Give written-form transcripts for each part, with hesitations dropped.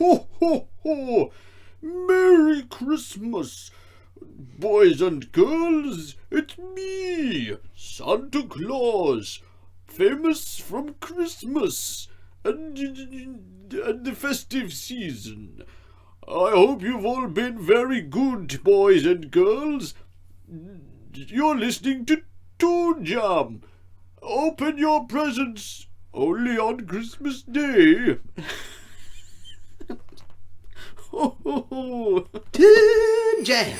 Ho, ho, ho! Merry Christmas, boys and girls. It's me, Santa Claus, famous from Christmas and the festive season. I hope you've all been very good, boys and girls. You're listening to Toon Jam. Open your presents only on Christmas Day. Ho, ho, ho. Toon Jam.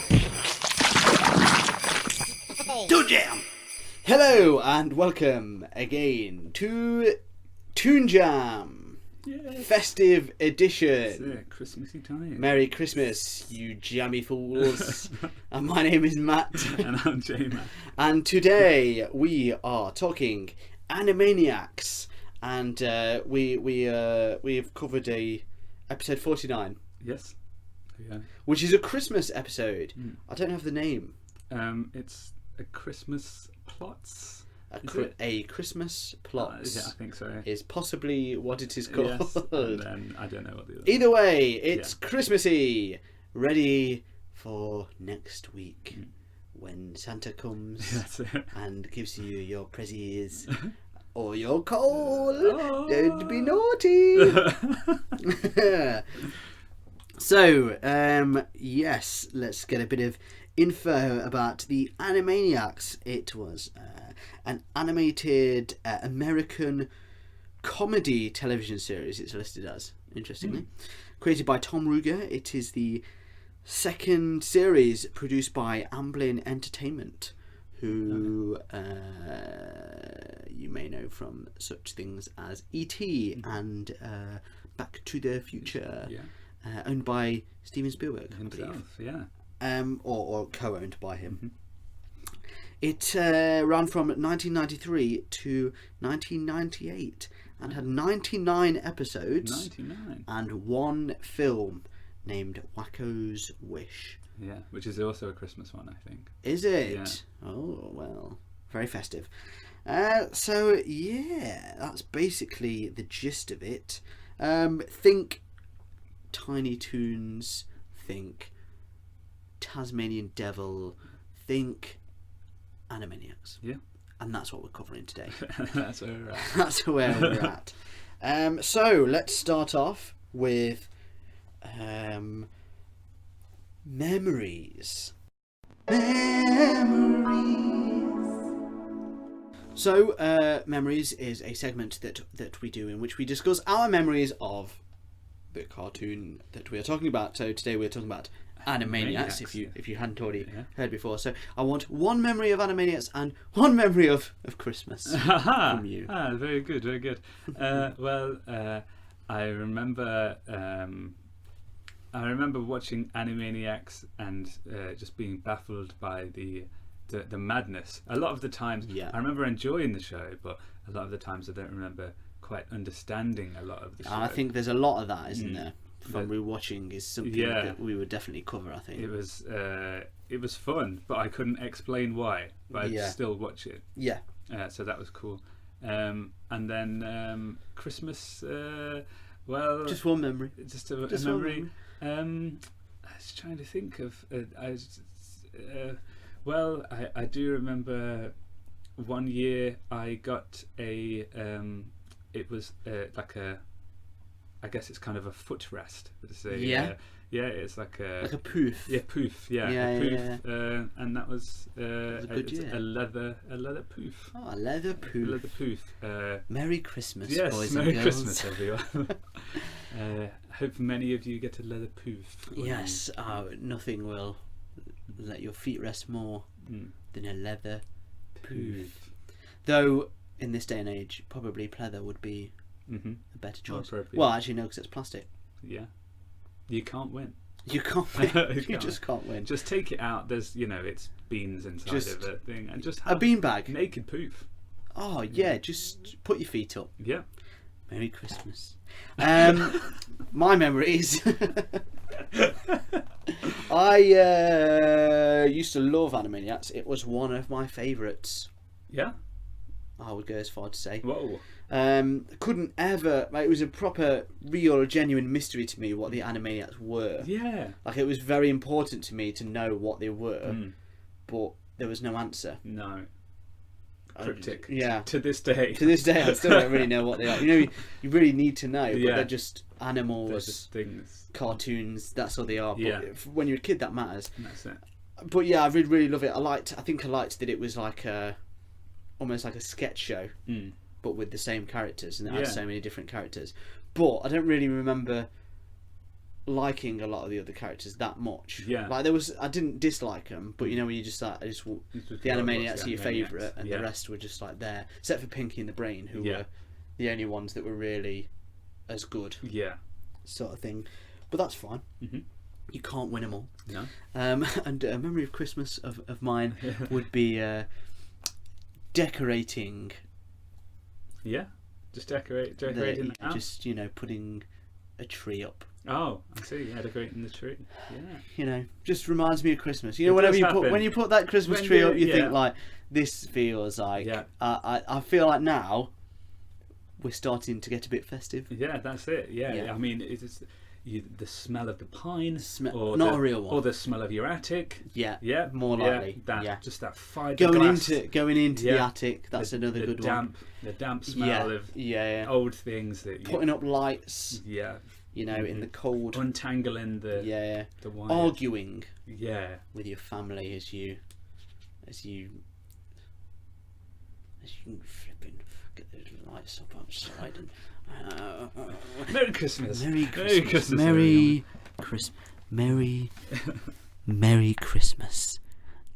Toon Jam. Hello and welcome again to Toon Jam. Yay. Festive edition. It's Christmassy time. Merry Christmas, you jammy fools. And my name is Matt. And I'm J-Man. And today we are talking Animaniacs. And we've covered episode 49. Yes. Yeah. Which is a Christmas episode. I don't have the name. It's a Christmas plots. A Christmas plot. Yeah, I think so. Is possibly what it is called. Yes, and then I don't know what the other. Either way, it's Christmassy. Ready for next week when Santa comes That's it. and gives you your prezzies or your coal. Don't be naughty. So, yes, let's get a bit of info about the Animaniacs. It was an animated American comedy television series, it's listed as, interestingly. Created by Tom Ruegger. It is the second series produced by Amblin Entertainment, who you may know from such things as E.T. and Back to the Future. Yeah. Owned by Steven Spielberg, Himself, I believe. yeah. Or co-owned by him. It ran from 1993 to 1998 and had 99 episodes 99. and one film named Wacko's Wish. Yeah, which is also a Christmas one, I think. Is it? Yeah. Oh, well, very festive. So, yeah, that's basically the gist of it. Think Tiny Toons, think Tasmanian Devil, think Animaniacs. Yeah. And that's what we're covering today. That's where we're at. That's where we're at. So let's start off with memories. So memories is a segment that we do in which we discuss our memories of the cartoon that we are talking about. So today we're talking about Animaniacs, if you hadn't already heard before. So I want one memory of Animaniacs and one memory of Christmas from you. Very good, very good. Well, I remember watching Animaniacs and just being baffled by the madness. A lot of the times, I remember enjoying the show, but a lot of the times I don't remember quite understanding a lot of the show. I think there's a lot of that, isn't there? From rewatching is something that we would definitely cover, I think. It was fun, but I couldn't explain why. But I'd still watch it. Yeah. So that was cool. And then Christmas, well... Just one memory. Just a memory. I was trying to think of... I do remember one year I got a... it was like a... I guess it's kind of a footrest. It's it's like a poof. Yeah, poof. Yeah, a poof. And that was a leather poof. Oh, a leather poof. A leather poof. Merry Christmas, yes, boys Merry and girls. Christmas, everyone. Hope many of you get a leather poof. Yes, nothing will let your feet rest more than a leather poof. Though in this day and age, probably pleather would be a better choice. Well, actually, no, because it's plastic. Yeah, you can't win. You can't win. You just can't win. Just take it out. There's, it's beans inside of the thing, and just have a beanbag. Naked poof. Oh yeah, just put your feet up. Yeah. Merry Christmas. My memories. I used to love Animaniacs. It was one of my favourites. Yeah. I would go as far to say. Whoa. Couldn't ever. Like, it was a proper, real, genuine mystery to me what the Animaniacs were. Yeah. Like, it was very important to me to know what they were, but there was no answer. No. Cryptic. Yeah. To this day. To this day, I still don't really know what they are. You know, you really need to know, but Yeah. they're just animals, They're just things. cartoons. That's all they are. But Yeah. when you're a kid, that matters. That's it. But yeah, I really love it. I think I liked that it was like almost like a sketch show, but with the same characters, and it had so many different characters. But I don't really remember liking a lot of the other characters that much. Yeah. Like I didn't dislike them, but you know when you just like, the Animaniacs are your favourite, and the rest were just like there, except for Pinky and the Brain, who were the only ones that were really as good. Yeah. Sort of thing. But that's fine. Mm-hmm. You can't win them all. No. And a memory of Christmas of mine would be decorating. Yeah. Just decorating the house. Just putting a tree up. Oh, I see. Yeah, decorating the tree. Yeah. Just reminds me of Christmas. It Whenever does happen. when you put that Christmas tree up, you yeah. think like, this feels like. Yeah. I feel like now we're starting to get a bit festive. Yeah, that's it. Yeah. Yeah. I mean, it's the smell of the pine, Not a real one, or the smell of your attic. Yeah. Yeah. More likely. Just that fibre Going glass. into the attic. That's another good one. The damp smell of old things that putting up lights. Yeah. In the cold. Untangling the wires. Arguing. Yeah. With your family as you flipping get those lights up outside and. Merry Christmas. Merry Christmas. Merry Christmas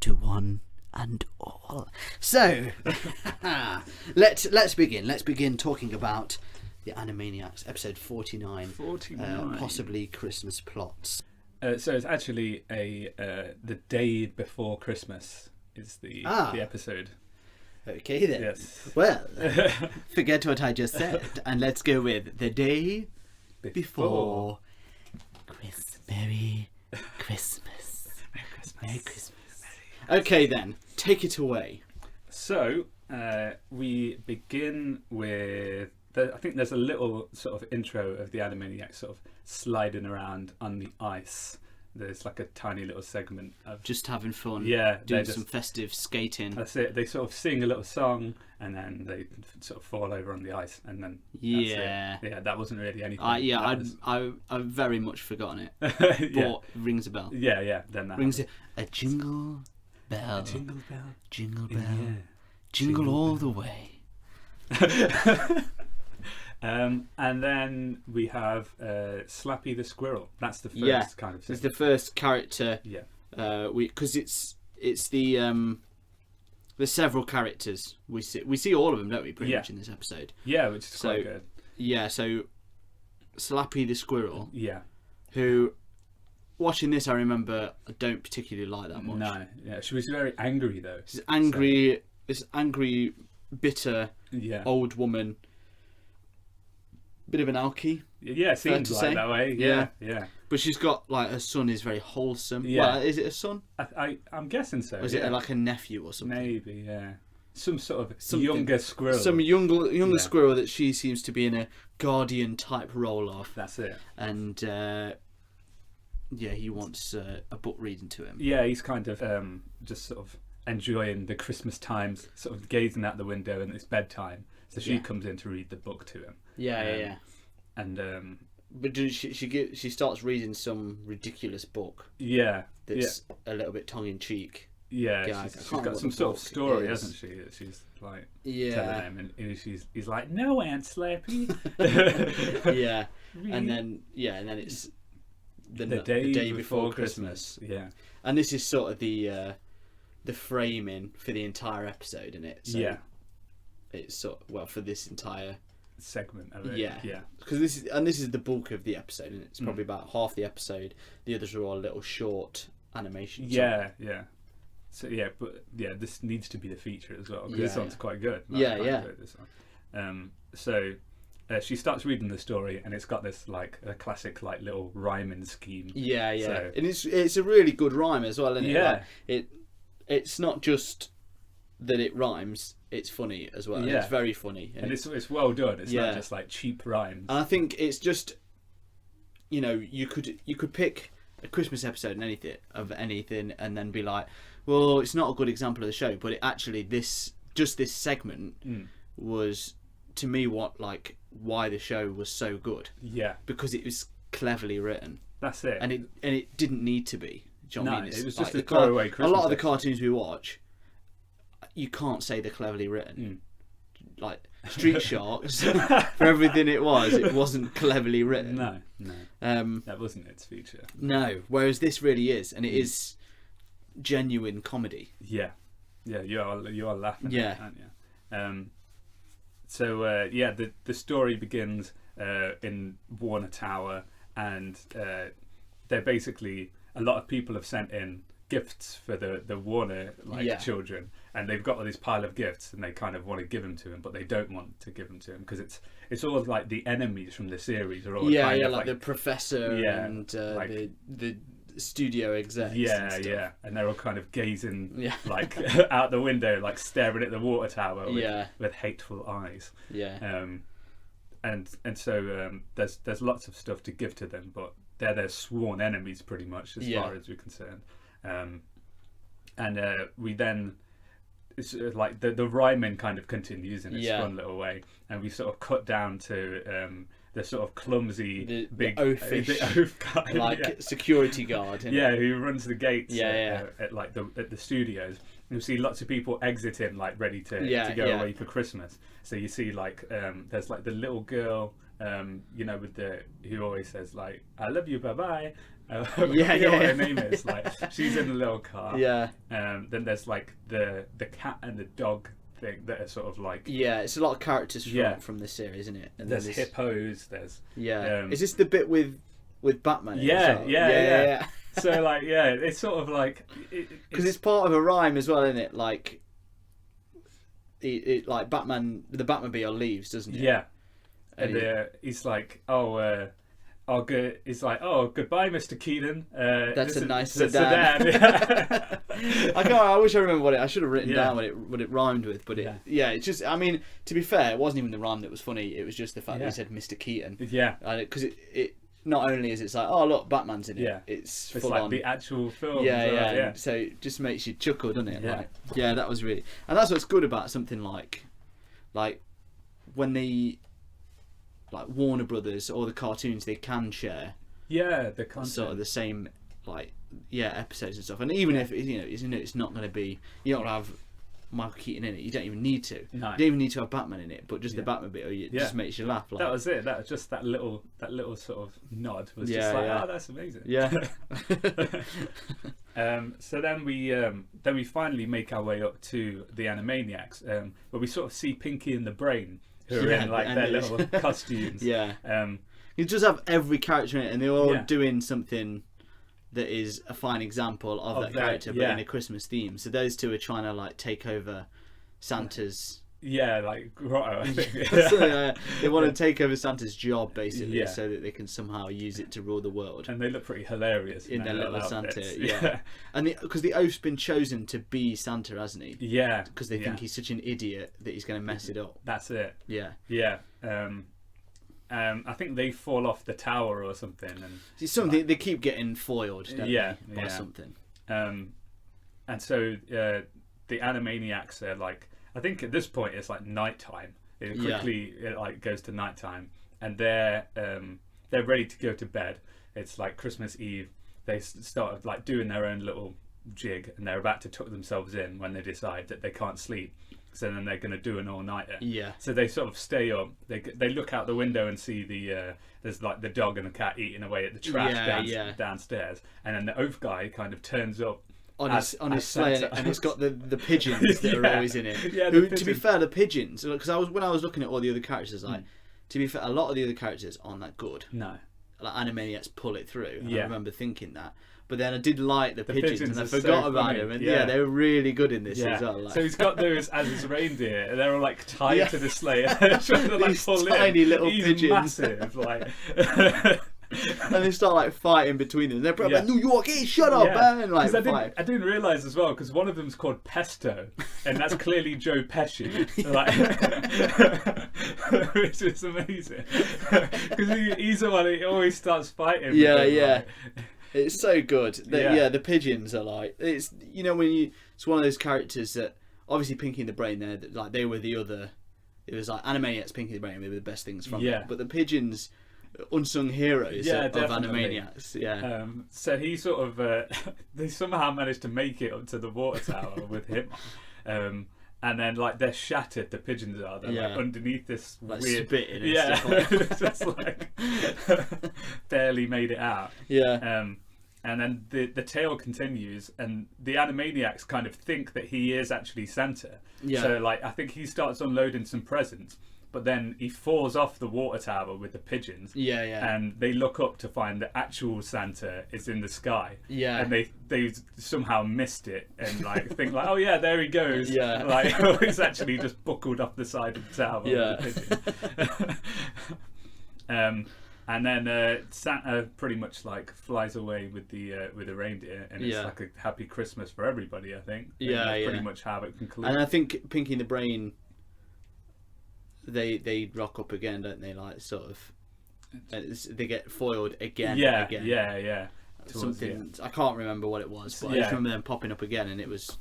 to one and all. So, let's begin. Let's begin talking about the Animaniacs, episode 49. Possibly Christmas plots. So it's actually the day before Christmas is the episode. Okay then. Yes. Well, forget what I just said and let's go with the day before Christmas. Merry Christmas. Merry Christmas. Okay then, take it away. So we begin with I think there's a little sort of intro of the Animaniacs sort of sliding around on the ice. There's like a tiny little segment of just having fun. Yeah, doing some festive skating. That's it. They sort of sing a little song and then they sort of fall over on the ice and then that's it. That wasn't really anything. I've very much forgotten it. But rings a bell. Yeah. Then that rings a jingle bell. Jingle bell. Jingle bell. Jingle all the way. And then we have Slappy the Squirrel. That's the first kind of thing. It's the first character. Yeah. Because it's the there's several characters we see all of them, don't we? Pretty much in this episode. Yeah, which is quite good. Yeah. So Slappy the Squirrel. Yeah. Who, watching this, I remember I don't particularly like that much. No. Yeah. She was very angry though. She's angry. This angry, bitter old woman. Bit of an alky. Yeah, seems like that way. Yeah. But she's got like her son is very wholesome. Yeah. Well, is it a son? I'm guessing so. Or is it like a nephew or something? Maybe, yeah. Some sort of younger squirrel. Some younger squirrel that she seems to be in a guardian type role of. That's it. And he wants a book reading to him. Yeah, he's kind of just sort of enjoying the Christmas times, sort of gazing out the window, and it's bedtime. So she comes in to read the book to him. Yeah. And but she starts reading some ridiculous book. Yeah. That's a little bit tongue in cheek. Yeah, she's got some sort of story, hasn't she? That she's like telling him, and he's like, "No, Aunt Slappy." Yeah, and then it's the day before Christmas. Yeah, and this is sort of the framing for the entire episode, isn't it? So it's sort of, for this entire segment of it. Yeah. Because this is the bulk of the episode, and it's probably about half the episode. The others are all little short animations. Yeah. So this needs to be the feature as well, because this one's quite good. This one. So she starts reading the story, and it's got this like a classic like little rhyming scheme. Yeah. So, and it's a really good rhyme as well, isn't it? Yeah. Like, it's not just that it rhymes, it's funny as well. Yeah. It's very funny, and it's well done. It's Yeah. not just like cheap rhymes. and I think it's just, you know, you could pick a Christmas episode and anything, and then be like, well, it's not a good example of the show, but it actually this segment was, to me, why the show was so good, Yeah, because it was cleverly written, that's it. and it didn't need to be. Do you know what I mean? it was like just a throwaway Christmas a lot of the episode. cartoons we watch, you can't say they're cleverly written. Like Street Sharks, for everything it wasn't cleverly written. No, that wasn't its feature. No, whereas this really is, and it is genuine comedy. Yeah, you are laughing. Yeah. At it, aren't you? So the story begins in Warner Tower, and they're basically, a lot of people have sent in gifts for the Warner children, and they've got all this pile of gifts, and they kind of want to give them to him, but they don't want to give them to him because it's all like the enemies from the series are all kind of like the professor and the studio execs. Yeah, and they're all kind of gazing like out the window, like staring at the water tower with hateful eyes. Yeah. And so there's lots of stuff to give to them, but they're their sworn enemies pretty much as far as we're concerned. And we then, it's like the rhyming kind of continues in its fun little way, and we sort of cut down to the sort of clumsy big oaf guy, like security guard. Who runs the gates at the studios. You see lots of people exiting, like ready to go away for Christmas. So you see there's like the little girl, with who always says like, "I love you, bye bye." What her name is. Like, she's in the little car. Yeah. Then there's like the cat and the dog thing that are sort of like. Yeah, it's a lot of characters from the series, isn't it? And there's hippos. There's. Is this the bit with Batman? Yeah. So it's sort of like because it's part of a rhyme as well, isn't it? Like, it like Batman, the Batmobile leaves, doesn't it? Yeah. And he's like, good. He's like, goodbye, Mr. Keaton. That's a nice sedan. I wish I remember what I should have written down what it rhymed with, but it's just. I mean, to be fair, it wasn't even the rhyme that was funny. It was just the fact that he said Mr. Keaton. Yeah. Because it not only is it's like, oh look, Batman's in it. It's full like on. The actual film. Yeah. So it just makes you chuckle, doesn't it? Yeah. That was really, and that's what's good about something like when the Warner Brothers or the cartoons, they can share the content. sort of the same episodes and stuff, and even if it's not going to be, you don't have Michael Keaton in it, you don't even need to. No. You don't even need to have Batman in it, but just the Batmobile just makes you laugh. Like. That was it. That was just that little sort of nod was just like, oh, that's amazing. Yeah. So then we finally make our way up to the Animaniacs, where we sort of see Pinky and the Brain, who are in like their little costumes. You just have every character in it, and they're all doing something that is a fine example of that character, but in a Christmas theme. So those two are trying to like take over Santa's. Yeah, like Grotto, I think. So, they want to take over Santa's job basically, so that they can somehow use it to rule the world. And they look pretty hilarious in their little Santa. Yeah. And because the oaf's been chosen to be Santa, hasn't he? Yeah. Because they think he's such an idiot that he's going to mess it up. That's it. Yeah. Yeah. I think they fall off the tower or something, and it's something they keep getting foiled, don't they, by something. And so the Animaniacs are like, I think at this point it's like nighttime. It quickly it goes to nighttime, and they're ready to go to bed. It's like Christmas Eve. They start like doing their own little jig, and they're about to tuck themselves in when they decide that they can't sleep. So then they're going to do an all-nighter. Yeah. So they sort of stay up. They look out the window and see there's like the dog and the cat eating away at the trash downstairs, and then the oaf guy kind of turns up on his sleigh, and it's got the pigeons that are always in it. Yeah. To be fair, the pigeons, because when I was looking at all the other characters, to be fair, a lot of the other characters aren't that good. No. Like Animaniacs pull it through. And I remember thinking that. But then I did like the pigeons and I forgot about them. And they were really good in this as well. Like. So he's got those as his reindeer, and they're all like tied to the sleigh. Trying to like these pull tiny in. little He's pigeons. Massive, like. And they start like fighting between them. They're like, New York, hey, shut up, man! Like, 'Cause I didn't realise as well, because one of them's called Pesto, and that's clearly Joe Pesci, like, which is amazing. Because he's the one who always starts fighting. Like, it's so good. The pigeons are like, it's it's one of those characters that obviously Pinky and the Brain. They were the other. It was like Animaniacs, Pinky and the Brain. They were the best things from it. But the pigeons, unsung heroes of Animaniacs. Yeah. So he sort of they somehow managed to make it up to the water tower with him. And then, like, they're shattered. The pigeons are. They're like underneath this like weird spitting and stuff. It's just like barely made it out. Yeah. And then the tale continues, and the Animaniacs kind of think that he is actually Santa. Yeah. So, like, I think he starts unloading some presents, but then he falls off the water tower with the pigeons. Yeah. And they look up to find the actual Santa is in the sky. Yeah. And they somehow missed it and like think like, oh yeah, there he goes. Yeah. Like it's actually just buckled off the side of the tower with the pigeon. And then Santa pretty much like flies away with the reindeer, and it's like a happy Christmas for everybody, I think. That's pretty much how it concludes. And I think Pinky and the Brain, they rock up again, don't they? Like sort of, they get foiled again. Yeah. Something I can't remember what it was, but I just remember them popping up again, and it was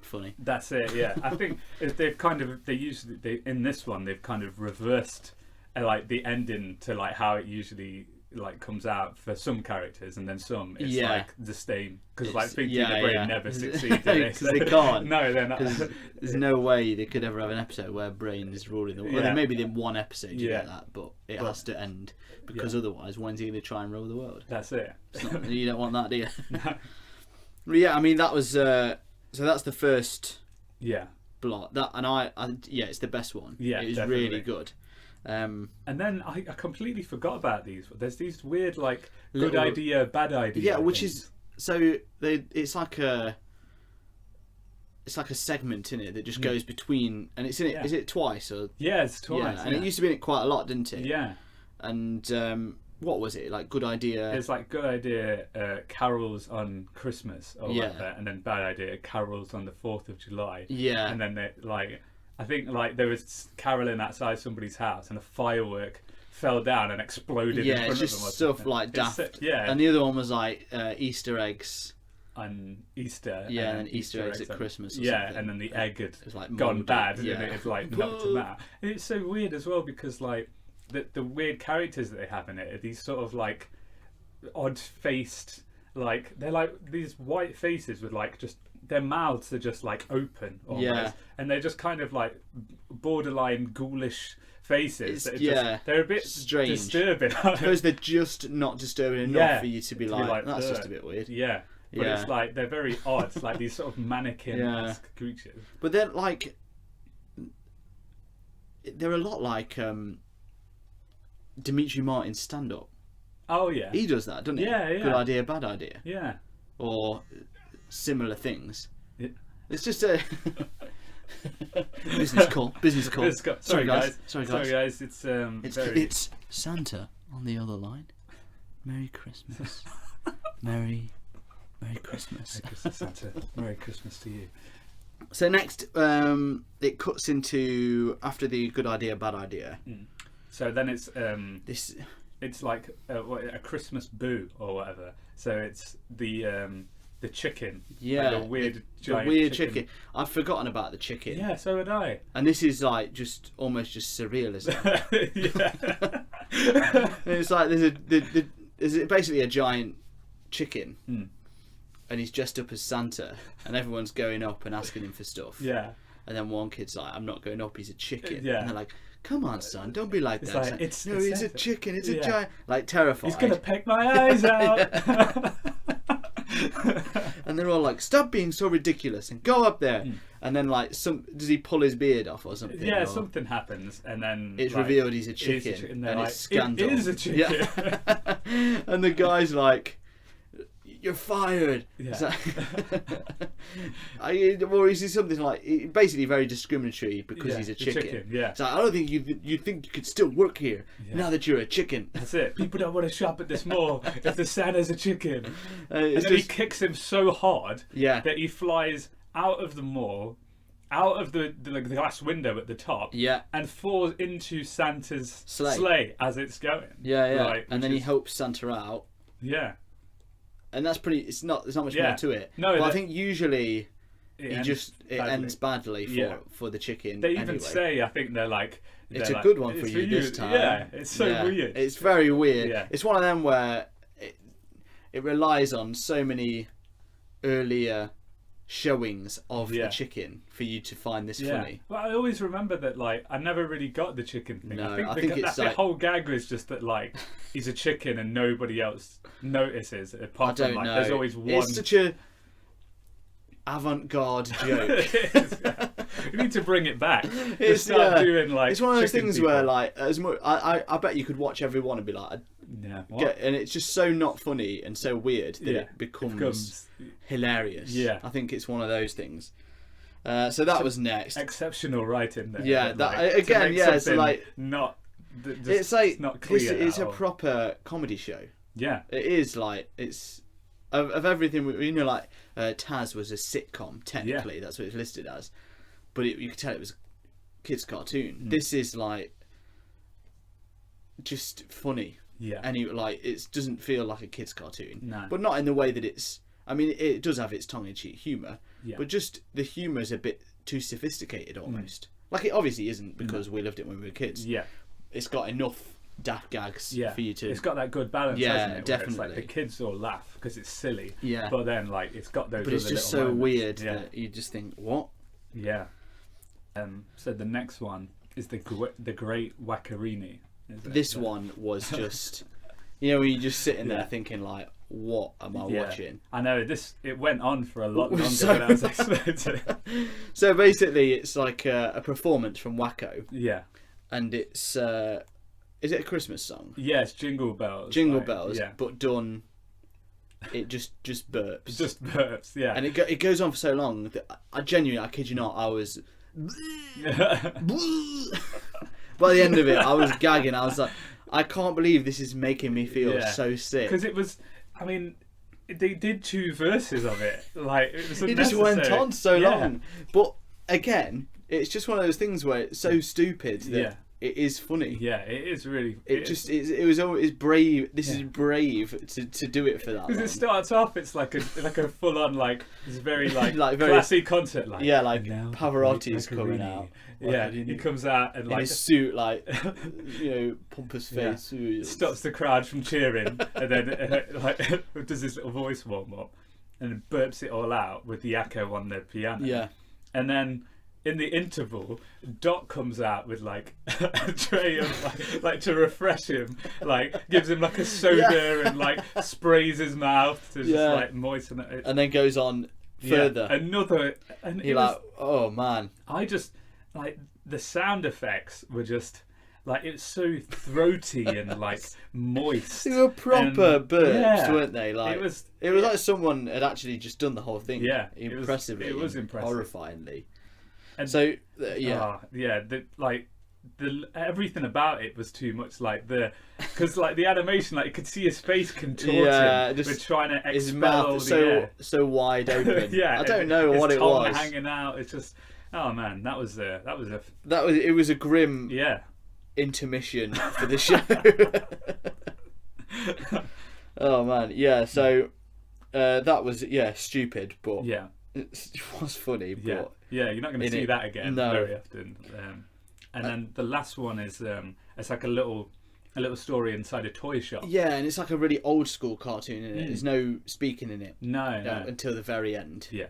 funny. That's it. Yeah, I think in this one they've kind of reversed like the ending to like how it usually like comes out for some characters, and then some it's like the same, because like Pinky and the Brain never succeed because they can't. No, they're not. There's no way they could ever have an episode where Brain is ruling the world. Well, maybe in one episode you get that, but it has to end, because otherwise when's he going to try and rule the world? That's it. You don't want that, do you? No. Well, yeah, I mean that was so that's the first blot. That and I it's the best one. Yeah, it was definitely really good. And then I completely forgot about these. There's these weird like good idea, bad idea. Yeah, which is so it's like a segment in it that just goes between, and it's in it. Is it twice or? Yeah, it's twice. And it used to be in it quite a lot, didn't it? Yeah. And what was it like? Good idea. It's like good idea, carols on Christmas or whatever, and then bad idea, carols on the 4th of July. Yeah. And then they like. I think like there was caroling outside somebody's house, and a firework fell down and exploded in front of them. Yeah, just stuff like daft. And the other one was like Easter eggs on Easter. Yeah, and then Easter eggs at Christmas. Or something. And then the egg had like gone bad, and it had like knocked them out. And it's so weird as well, because like the weird characters that they have in it are these sort of like odd-faced, like they're like these white faces with like just. Their mouths are just like open almost, and they're just kind of like borderline ghoulish faces. They're a bit strange, disturbing. I suppose they're just not disturbing enough for you to be like that's just a bit weird. Yeah, but it's like they're very odd, like these sort of mannequin-esque creatures. But they're like they're a lot like Dimitri Martin's stand-up. Oh yeah, he does that, doesn't he? Yeah. Good idea, bad idea. Yeah, or similar things. It's just a business call. Sorry guys. It's Santa on the other line. Merry Christmas. Merry Christmas. Merry Christmas, Santa. Merry Christmas to you. So next, it cuts into after the good idea, bad idea. So then it's it's like a Christmas boo or whatever. So it's the chicken. Yeah, like the weird giant chicken. I've forgotten about the chicken. Yeah, so had I. And this is like just almost just surrealism. It's like there's basically a giant chicken, and he's dressed up as Santa, and everyone's going up and asking him for stuff. Yeah. And then one kid's like, "I'm not going up. He's a chicken." Yeah. And they're like, "Come on, son, don't be like that." Like, it's a chicken. It's a giant. Like terrified. He's gonna peck my eyes out. And they're all like, "Stop being so ridiculous and go up there." And then like does he pull his beard off or something? Yeah, something happens, and then it's like, revealed he's a chicken, and like, it's scandal. It is a chicken. Yeah. And the guy's like, you're fired. Yeah. So, or is it something like basically very discriminatory because he's a chicken? Yeah. So I don't think you think you could still work here now that you're a chicken. That's it. People don't want to shop at this mall if the Santa's a chicken. And then he kicks him so hard that he flies out of the mall, out of the glass window at the top, and falls into Santa's sleigh as it's going. Right, and then he helps Santa out. Yeah. And that's pretty. There's not much more to it. No, but I think usually it ends badly for the chicken. They even say, I think they're like, it's a good one for you this time. Yeah, it's so weird. It's very weird. Yeah. It's one of them where it relies on so many earlier showings of the chicken for you to find this funny. Well, I always remember that, like, I never really got the chicken thing. No, I think it's the whole gag was just that, like, he's a chicken and nobody else notices. Apart from, like, there's always one. It's such a avant-garde joke. You need to bring it back. It's doing, like, it's one of those things people. where, like, as much I bet you could watch every one and be like, and it's just so not funny and so weird that it becomes hilarious. Yeah, I think it's one of those things. So that was next. Exceptional writing there. Yeah, that again. Yeah, so like it's like not clear. It's a proper comedy show. Yeah, it is. Like it's of everything. You know, like Taz was a sitcom. Technically, that's what it's listed as, but you could tell it was a kids' cartoon. This is like just funny. Yeah, and it doesn't feel like a kids' cartoon. No, but not in the way that it's. I mean, it does have its tongue-in-cheek humour, yeah. but just the humour is a bit too sophisticated almost. Like it obviously isn't because we loved it when we were kids. Yeah, it's got enough daft gags for you to. It's got that good balance, hasn't it? Definitely. It's like the kids all laugh because it's silly. Yeah, but then like it's got those. But it's just so moments. weird that you just think, what? Yeah. So the next one is the Great Wacko. This one was just, you know, you're just sitting there thinking like, what am I watching? I know it went on for a lot longer than I was expecting. So basically, it's like a performance from Wacko. Yeah, and it's is it a Christmas song? Yeah, it's Jingle Bells. Jingle Bells, but done. It just burps. It just burps, yeah. And it goes on for so long that I kid you not, I was. By the end of it, I was gagging. I was like, I can't believe this is making me feel so sick. Because it was, I mean, they did 2 verses of it. Like it was. It just went on so long. But again, it's just one of those things where it's so stupid that it is funny. Yeah, it is really. It was always brave. This is brave to do it for that. Because it starts off, it's like a full on like it's very like classy concert like Pavarotti's coming out. Yeah, he comes out and in his suit, like pompous face. Stops the crowd from cheering, and then like does this little voice warm up, and burps it all out with the echo on the piano. Yeah, and then. In the interval, Doc comes out with like a tray of like to refresh him, like gives him like a soda and like sprays his mouth to just like moisten it, and then goes on further. And you're like, oh man! I just like the sound effects were just like it was so throaty and like moist. They were proper burps, weren't they? Like it was like someone had actually just done the whole thing. Yeah, impressively. It was impressive, horrifyingly. And so everything about it was too much. Like because like the animation, like you could see his face contorting. With trying to expel his mouth so wide open. Yeah, I don't know what it was. Hanging out. It's just it was a grim intermission for the show. Oh man, yeah. So that was stupid, but it was funny. But you're not going to see that again very often. And then the last one is it's like a little story inside a toy shop. Yeah, and it's like a really old school cartoon in it. There's no speaking in it. No, until the very end. Yeah.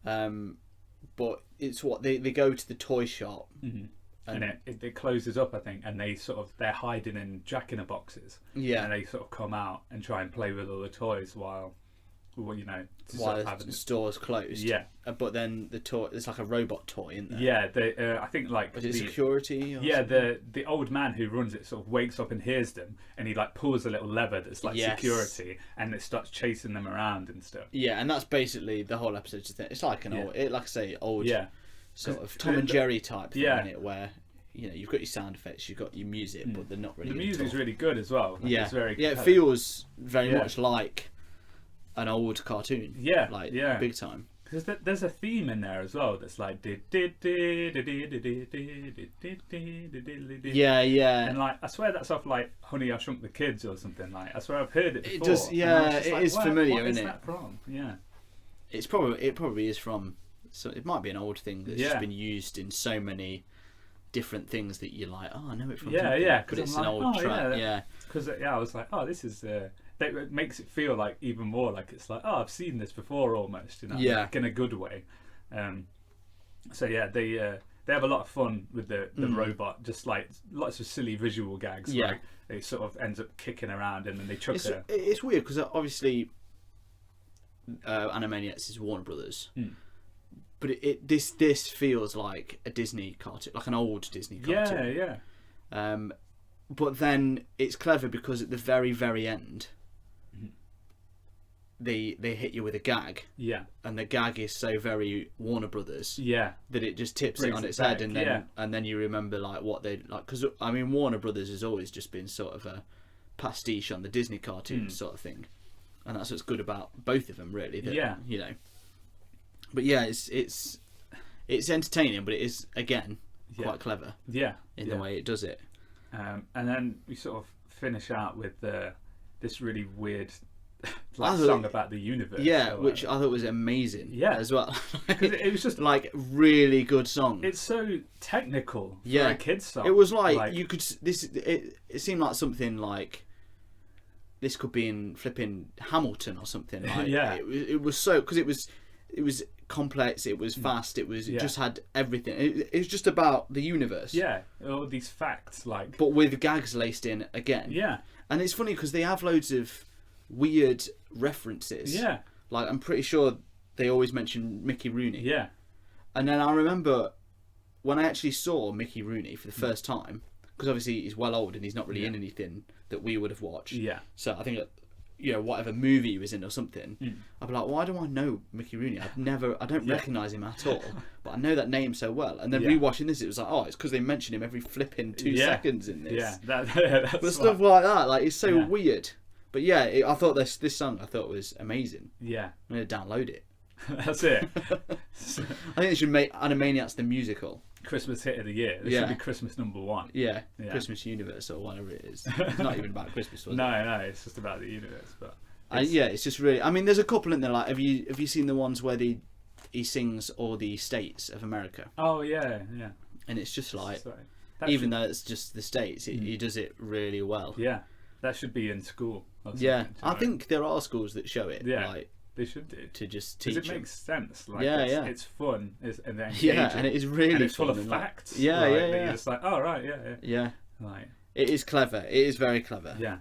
But it's what they go to the toy shop. Mm-hmm. And it closes up, I think, and they're hiding in jack-in-the-boxes. Yeah. And they sort of come out and try and play with all the toys while well, you know, to while sort of have the store's closed. Yeah. But then the toy, it's like a robot toy, isn't there? Yeah, I think like Is it security? Or yeah, something? the old man who runs it sort of wakes up and hears them, and he like pulls a little lever that's like Yes. security, and it starts chasing them around and stuff. Yeah, and that's basically the whole episode. It's like an old, like I say, old sort of Tom and Jerry type thing, isn't it? Where you know you've got your sound effects, you've got your music, but they're not really. The good music's at all. really good as well. Like, Yeah, it's very it feels very Yeah. much like an old cartoon. Yeah, like yeah. big time. Because there's a theme in there as well that's like Yeah, yeah. and like I swear that's off like Honey I Shrunk the Kids or something. Like I swear I've heard it before. It does, and I was yeah. just It like, is "Where- familiar, what is isn't it? that from? Yeah, It probably is from. So it might be an old thing that's just been used in so many different things that you're like, oh, I know it from. Yeah, something, yeah, but 'cause it's I'm an like, old oh, track. yeah, Yeah, because I was like, oh, this is. It makes it feel like even more like it's like, oh, I've seen this before almost. You know, Yeah. like in a good way. So yeah, they have a lot of fun with the robot, just like lots of silly visual gags. Yeah. Like it sort of ends up kicking around and then they chuck it's weird because obviously, Animaniacs is Warner Brothers, but this feels like a Disney cartoon, like an old Disney cartoon. Yeah. But then it's clever because at the very end, they hit you with a gag. Yeah. And the gag is so very Warner Brothers. Yeah. That it just tips it Brings on it its back, head, and then you remember like what they like, because I mean Warner Brothers has always just been sort of a pastiche on the Disney cartoon sort of thing, and that's what's good about both of them, really. That, you know. But yeah, it's entertaining, but it is again quite clever. Yeah. In the way it does it. And then we sort of finish out with this really weird song about the universe. Yeah, which I thought was amazing. Yeah, as well. It was just like really good song. It's so technical for a kid's song. It was like you could. It seemed like something like this could be in flipping Hamilton or something. Like, yeah, it was so because it was complex. It was fast. It just had everything. It was just about the universe. Yeah, all these facts but with gags laced in again. Yeah, and it's funny because they have loads of weird references. Yeah, like I'm pretty sure they always mention Mickey Rooney. Yeah, and then I remember when I actually saw Mickey Rooney for the first time, because obviously he's well old and he's not really in anything that we would have watched. Yeah, so I think whatever movie he was in or something, I'd be like, why do I know Mickey Rooney? I don't recognise him at all, but I know that name so well. And then rewatching this, it was like, oh, it's because they mention him every flipping 2 seconds in this. Yeah, that's but stuff like that, like it's so weird. But yeah, I thought this song was amazing. Yeah, I'm gonna download it. That's it. I think they should make Animaniacs the musical. Christmas hit of the year. This should be Christmas #1. Yeah, Christmas Universe or whatever it is. It's not even about Christmas, was it? No, it's just about the universe. But it's just really. I mean, there's a couple in there. Like, have you seen the ones where he sings all the states of America? Oh yeah. And it's just like, even though it's just the states, he does it really well. Yeah, that should be in school. Yeah, I think there are schools that show it. Yeah. Like, they should do to just teach. Because it makes sense. Like, it's fun, and then and it is really and it's fun full of and facts. Yeah. You're just like, oh right, yeah. Like, it is clever. It is very clever. Yeah.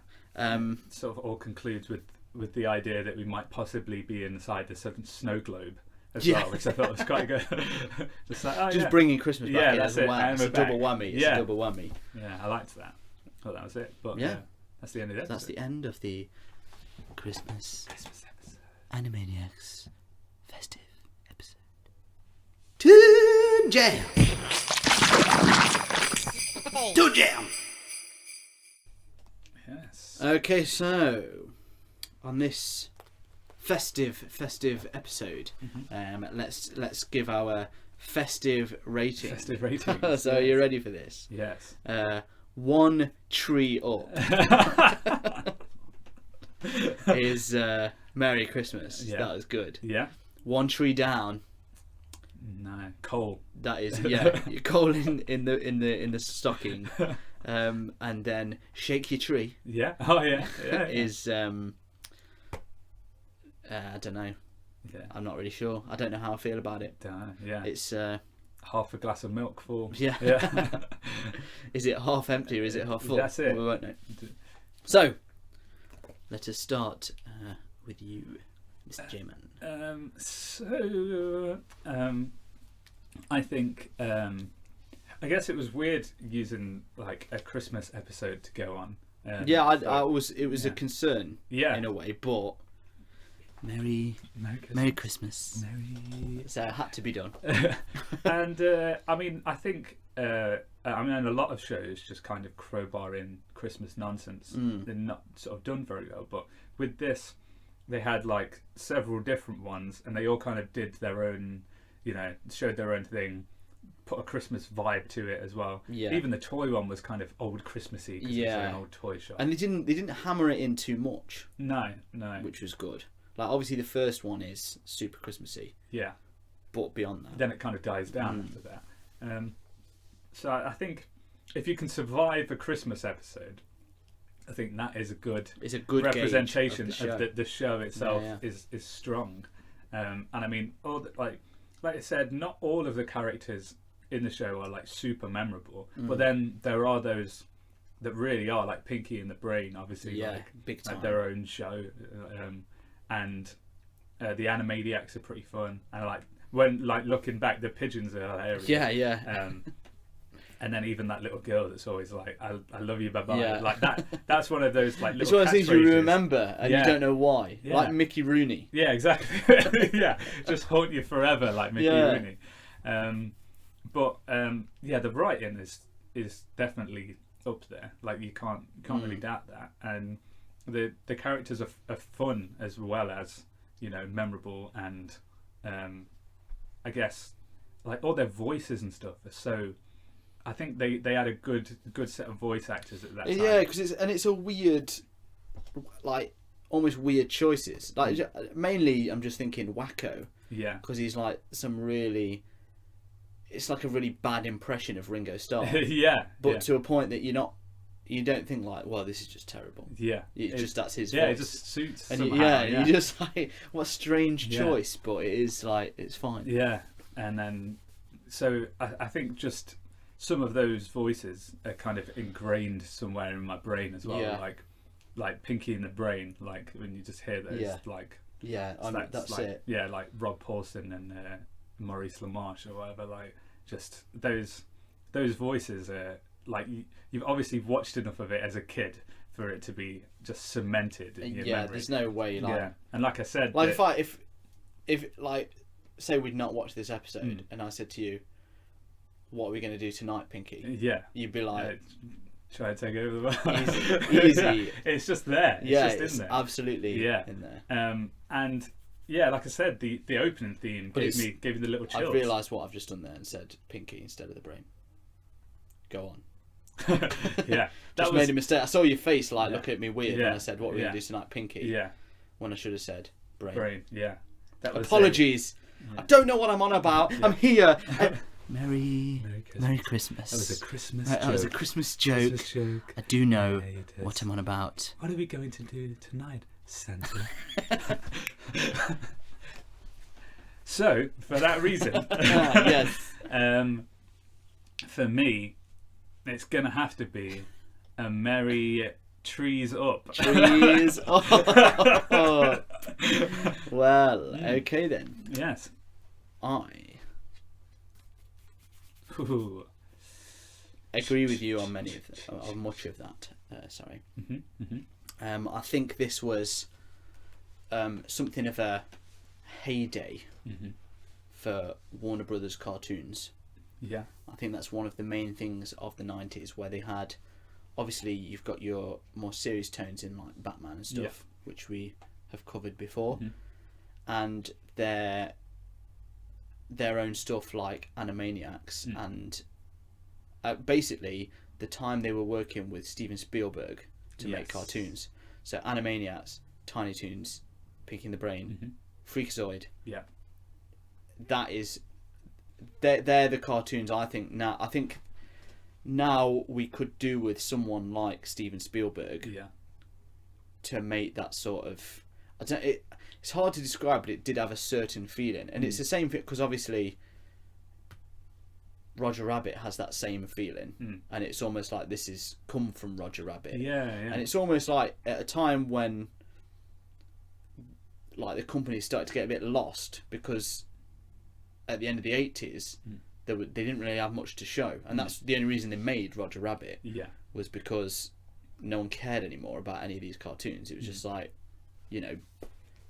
Sort of all concludes with the idea that we might possibly be inside the snow globe as well, which I thought was quite good. Just like, bringing Christmas back in that's as well. It's a double whammy. It's a double whammy. Yeah, I liked that. I thought that was it. But that's the end of the episode. That's the end of the Christmas episode. Animaniacs festive episode. Toon Jam! Toon Jam! Yes. Okay, so on this festive episode, let's give our festive rating. Festive rating. So you're ready for this? Yes. 1 tree up is Merry Christmas. Yeah. That was good. Yeah. 1 tree down. No, coal. That is coal in the stocking. And then shake your tree. Yeah. Oh yeah. Is I don't know. Yeah. I'm not really sure. I don't know how I feel about it. Yeah. It's half a glass of milk full. Yeah. Is it half empty or is it half full? That's it. We won't know. So let us start with you, Mr. J-Man? I think I guess it was weird using like a Christmas episode to go on. It was a concern, Yeah. in a way, but Merry Christmas. So it had to be done. And I mean, I think a lot of shows just kind of crowbar in Christmas nonsense. They're not sort of done very well, but with this, they had like several different ones, and they all kind of did their own, showed their own thing, put a Christmas vibe to it as well. Yeah. Even the toy one was kind of old Christmassy because it's an old toy shop. And they didn't hammer it in too much. No. Which was good. Like obviously the first one is super Christmassy. Yeah. But beyond that, then it kind of dies down after that. So I think if you can survive a Christmas episode, I think that is a good representation of the show itself. Is strong. And I mean, like I said, not all of the characters in the show are like super memorable, but then there are those that really are, like Pinky and the Brain, obviously, big time. Like their own show, and the Animaniacs are pretty fun. And like when looking back, the pigeons are hilarious. Yeah. And then even that little girl that's always like, "I love you, bye bye." Yeah. Like that. That's one of those like little. It's one of those things you remember and you don't know why. Yeah. Like Mickey Rooney. Yeah, exactly. Yeah, just haunt you forever, like Mickey Rooney. But the writing is definitely up there. Like you can't really doubt that. And the characters are fun as well as memorable, and I guess like all their voices and stuff are so. I think they had a good set of voice actors at that time. Yeah, because it's a weird, like almost weird choices. Like mainly, I'm just thinking Wacko. Yeah. Because he's like it's like a really bad impression of Ringo Starr. Yeah. But to a point that you don't think like, well, this is just terrible. Yeah. It's just that's his voice. Yeah, it just suits. And somehow, you just like, what a strange choice, but it is like it's fine. Yeah, and then so I think just. Some of those voices are kind of ingrained somewhere in my brain as well, like Pinky in the Brain, like when you just hear those, that's it. Yeah, like Rob Paulson and Maurice LaMarche or whatever, like just those voices are like you've obviously watched enough of it as a kid for it to be just cemented in your memory. There's no way. Like, and like I said, like if like say we'd not watched this episode and I said to you, what are we going to do tonight, Pinky? Yeah. You'd be like... try to take over the world. Easy. It's just there. It's just in there. Absolutely in there. And like I said, the opening theme gave me the little chills. I've realised what I've just done there and said Pinky instead of the Brain. Go on. Yeah. Just made a mistake. I saw your face looking at me weird when I said, what are we going to do tonight, Pinky? Yeah. When I should have said Brain. Brain, yeah. Apologies. I don't know what I'm on about. I'm here. Merry Christmas. That was a Christmas joke. That was a Christmas joke. I do know what I'm on about. What are we going to do tonight, Santa? So, for that reason, for me, it's going to have to be a Merry Trees Up. Trees Up. Well, okay then. Yes. Agree with you on much of that. Sorry. I think this was something of a heyday for Warner Brothers cartoons. Yeah, I think that's one of the main things of the 90s, where they had, obviously you've got your more serious tones in like Batman and stuff, which we have covered before, and their own stuff like Animaniacs, and basically the time they were working with Steven Spielberg to make cartoons. So Animaniacs, Tiny Toons, Pinky and the Brain, Freakazoid. Yeah, that is, they're the cartoons I think now we could do with someone like Steven Spielberg. Yeah. To make that sort of, it's hard to describe, but it did have a certain feeling, and it's the same thing because obviously Roger Rabbit has that same feeling, and it's almost like this is come from Roger Rabbit. Yeah. And it's almost like at a time when like the company started to get a bit lost because at the end of the 80s they didn't really have much to show, and that's the only reason they made Roger Rabbit. Was because no one cared anymore about any of these cartoons. It was just like, you know,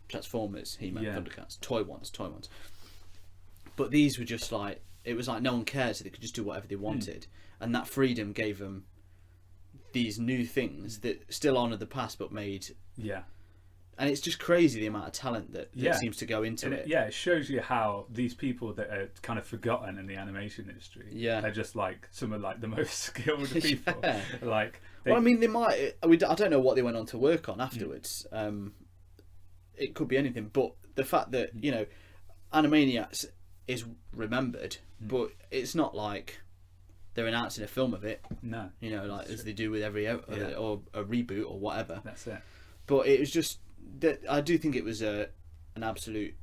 Transformers, He-Man, Thundercats, toy ones. But these were just like, it was like no one cared, so they could just do whatever they wanted, and that freedom gave them these new things that still honoured the past but made. And it's just crazy the amount of talent that seems to go into it. It shows you how these people that are kind of forgotten in the animation industry, they're just like some of like the most skilled people. Like, well, I mean, they might. I don't know what they went on to work on afterwards. It could be anything, but the fact that, you know, Animaniacs is remembered, but it's not like they're announcing a film of it. No, you know, like as they do with every or a reboot or whatever. That's it. But it was just that I do think it was an absolute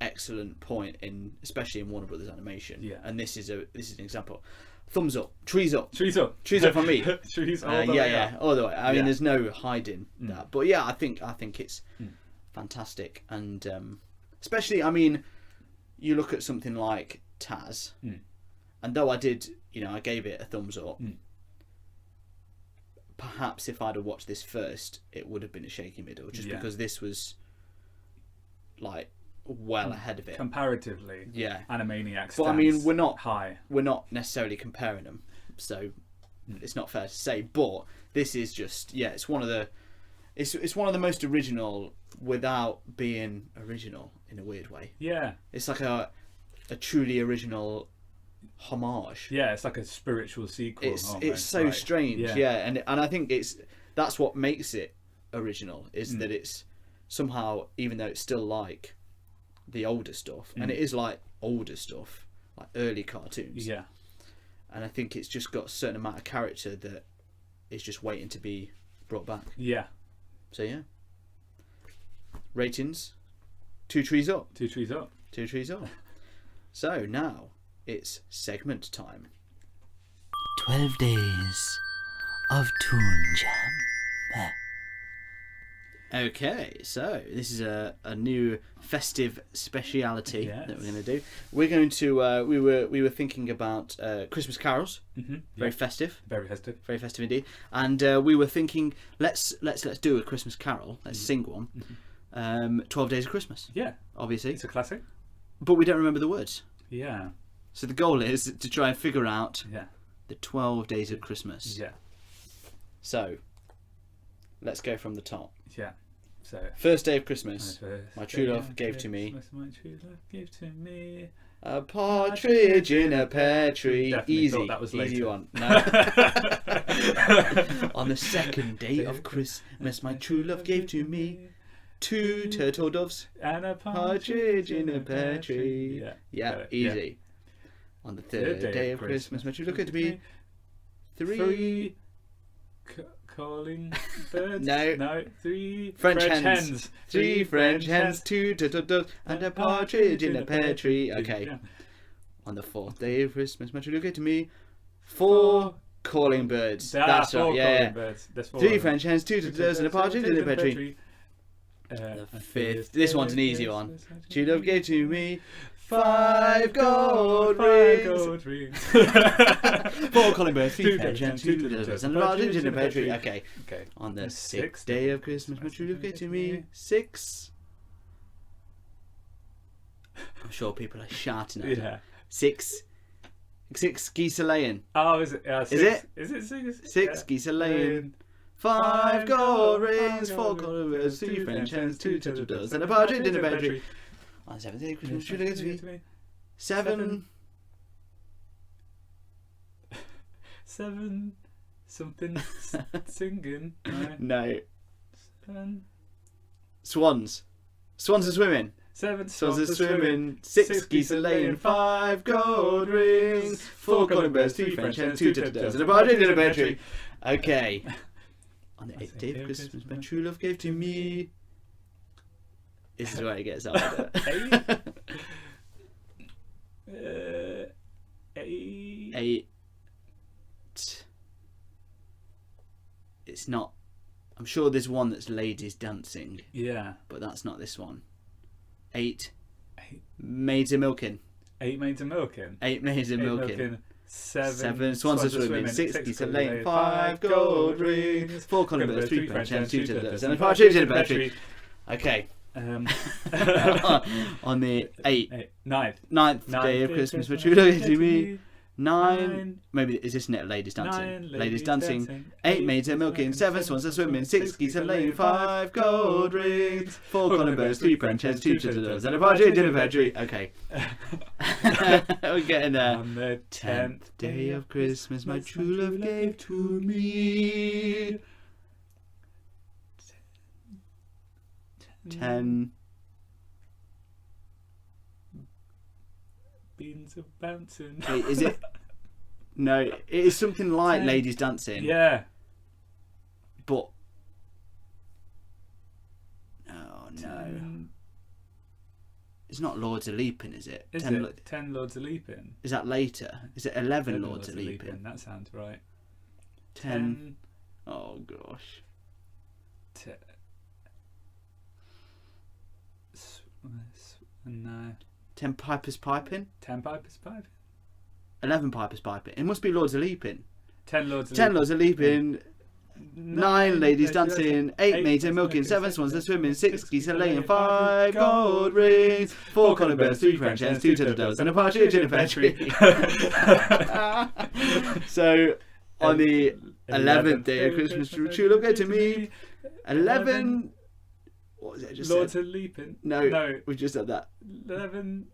excellent point especially in Warner Brothers Animation. And this is an example. Thumbs up, trees up from me. Trees all the way up. All the way. I mean, there's no hiding that. But yeah, I think it's fantastic, and especially, I mean, you look at something like Taz, and though I did, you know, I gave it a thumbs up. Perhaps if I'd have watched this first, it would have been a shaky middle, just because this was like well ahead of it comparatively. Animaniacs. But I mean, we're not necessarily comparing them, so it's not fair to say. But this is just it's one of the most original without being original in a weird way. It's like a truly original homage. It's like a spiritual sequel. It's so strange. And I think that's what makes it original, is that it's somehow, even though it's still like the older stuff, and it is like older stuff, like early cartoons, and I think it's just got a certain amount of character that is just waiting to be brought back. So ratings, 2 trees up. So now it's segment time. 12 days of Toon Jam. Okay, so this is a new festive speciality that we're going to do. We're going to we were thinking about Christmas carols. Very festive. Very festive. Very festive indeed. And we were thinking, let's do a Christmas carol. Let's sing one. 12 Days of Christmas. Obviously. It's a classic. But we don't remember the words. Yeah. So the goal is to try and figure out Yeah. the 12 Days of Christmas. Yeah. So, let's go from the top. Yeah. So. First day of Christmas. My true love gave to me. My true love gave to me. A partridge in a pear tree. Definitely Easy. thought that was Easy later. one. No. On the second day of Christmas, my true love gave to me 2 turtle doves And a partridge in a pear tree. Yeah. Yeah, easy. On the third day of Christmas, my true love gave to me 3 calling birds. No. 3 French hens. 3 French hens, 2 turtle doves, and a partridge in a pear tree. Okay. Yeah. On the 4th day of Christmas, my true love gave to me 4 calling birds. That's right. 4 Yeah. calling birds. There's 4 3 French hens, 2 turtle doves, and a partridge in a pear tree. The The 5th. This one's an easy one. True love gave to me 5 gold rings. 4 calling birds, 3 French hens, 2 turtle doves, and a partridge in a pear tree. Okay. On the 6th day of Christmas, my true love gave to me 6. I'm sure people are shouting at Yeah. 6 geese a laying. Oh, is it? Is it? Is it 6? 6 geese a laying. 5 gold rings, 4 calling birds, 3 French hens, 2 turtle doves, and a partridge in a pear tree. On the 7th day of Christmas, true love gave to me 7. 7 something singing. No. 7 Swans. Swans are swimming. 7 Swans are swimming. 6 geese are laying. 5 gold rings. 4 calling birds. 3 French hens. 2 turtle doves. And a partridge in a pear tree. Okay. On the 8th day of Christmas, my true love gave to me. This is where it gets harder. 8. It's not. I'm sure there's one that's ladies dancing, Yeah. but that's not this one. 8 maids a milking. 8 maids a milking. 8 maids a milking. 7 swans a swimming. 6 geese a laying. 5 gold rings. 4 collie birds. 3 French hens. 2 turtles and a partridge in a pear tree. Okay. On the 9th day of Christmas, for true love to me. 9. Maybe is this net ladies dancing? Ladies dancing. 8 maids a milking. 7 swans a swimming. 6 geese a laying. 5 gold rings. 4 collie birds. 3 French hens. 2 turtles and a partridge in a pear tree. Okay. We're getting there. On the 10th day of Christmas, my true love gave to me. 10. Beans are bouncing. Wait, is it? No, it is something like 10. ladies dancing. Yeah. But. Oh no. 10. It's not Lords of Leaping, is it? Is 10 it 10 Lords of Leaping? Is that later? Is it 11 11 Lords of Leaping? That sounds right. 10. Oh gosh. No. 10 Pipers Piping? 10 Pipers Piping? 11 Pipers Piping. It must be Lords of Leaping. 10 Lords of 10 Leaping. Lords of Leaping. 9 ladies dancing, 8 maids a milking, 7 swans a swimming, 6 geese a laying, 5 gold rings, 4 collie birds, 3 French hens, 2 turtles and a partridge in a pear tree. So on the 11th day of Christmas, true love gave to me. 11. What was it? I just Lords said? of Leaping. No, we just said that. 11.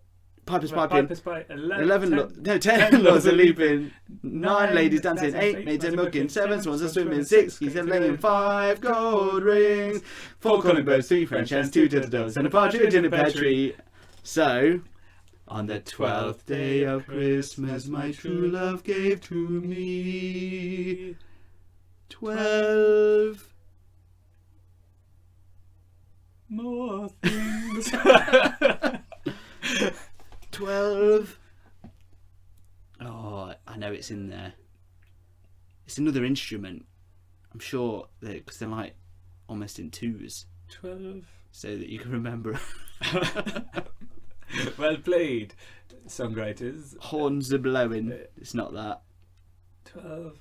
Pipers Piping. 10 10 Lords of Leaping, 9 ladies dancing, 8 maids a milking, 7 swans a swimming, 6 geese a laying, 5 gold rings, 4 calling birds, 3 French hens, 2 turtles and a partridge in a pear tree. So, on the 12th day of Christmas, my true love gave to me 12 more things. 12. Oh, I know it's in there. It's another instrument. I'm sure because they're like almost in twos, 12. so that you can remember. Well played, songwriters. Horns are blowing. It's not that. 12.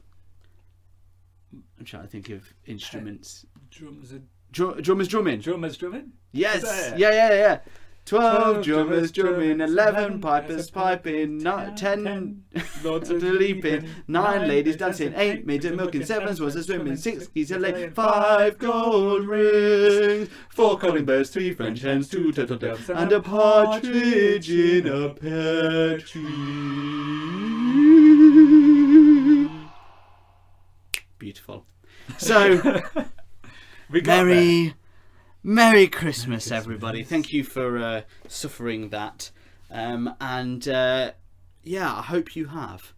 I'm trying to think of instruments. Drums are Drummers drumming. drummers drumming. Yes. Is that it? Yeah. 12 12 drummers drumming, drummers, 11 pipers piping, 10 Lords to of leaping, 9 ladies dancing, 8 maids a milking, 7 swans a swimming, 6 geese a laying, 5 gold rings, 4 calling birds, 3 French hens, 2 turtle doves, and a partridge in a pear tree. Beautiful. So, We got there. Merry Christmas, everybody. Thank you for suffering that. I hope you have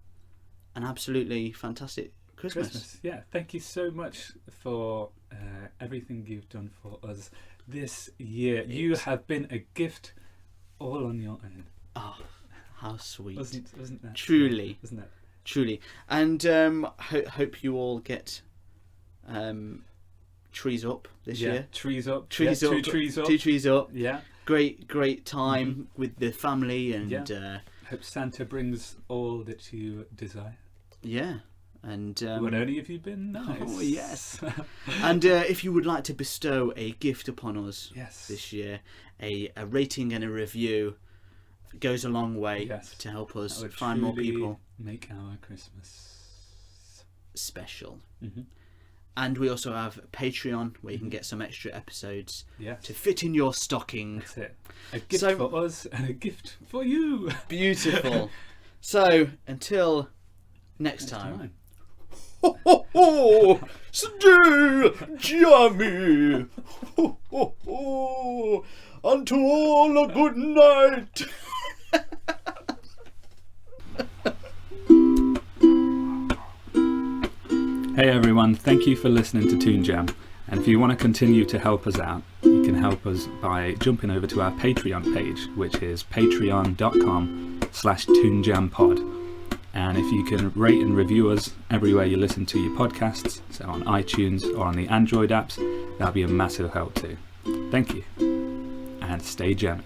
an absolutely fantastic Christmas. Yeah, thank you so much for everything you've done for us this year. You have been a gift all on your own. Oh, how sweet. Wasn't that? Truly. Isn't it? Truly. And hope you all get trees up this year. Trees up. Trees yeah, up. 2 trees up. 2 trees up. Yeah. Great time with the family and Hope Santa brings all that you desire. And Would only have you been nice. Oh yes. And if you would like to bestow a gift upon us this year, a rating and a review goes a long way to help us find more people. Make our Christmas special. Mm-hmm. And we also have Patreon where you can get some extra episodes Yes. to fit in your stocking. That's it. A gift for us and a gift for you. Beautiful. So until next time. Ho ho ho! Stay jammy! Ho ho ho! Unto all a good night! Hey everyone, thank you for listening to Toon Jam. And if you want to continue to help us out, you can help us by jumping over to our Patreon page, which is patreon.com/toonjampod. And if you can rate and review us everywhere you listen to your podcasts, so on iTunes or on the Android apps, that'll be a massive help too. Thank you, and stay jammy.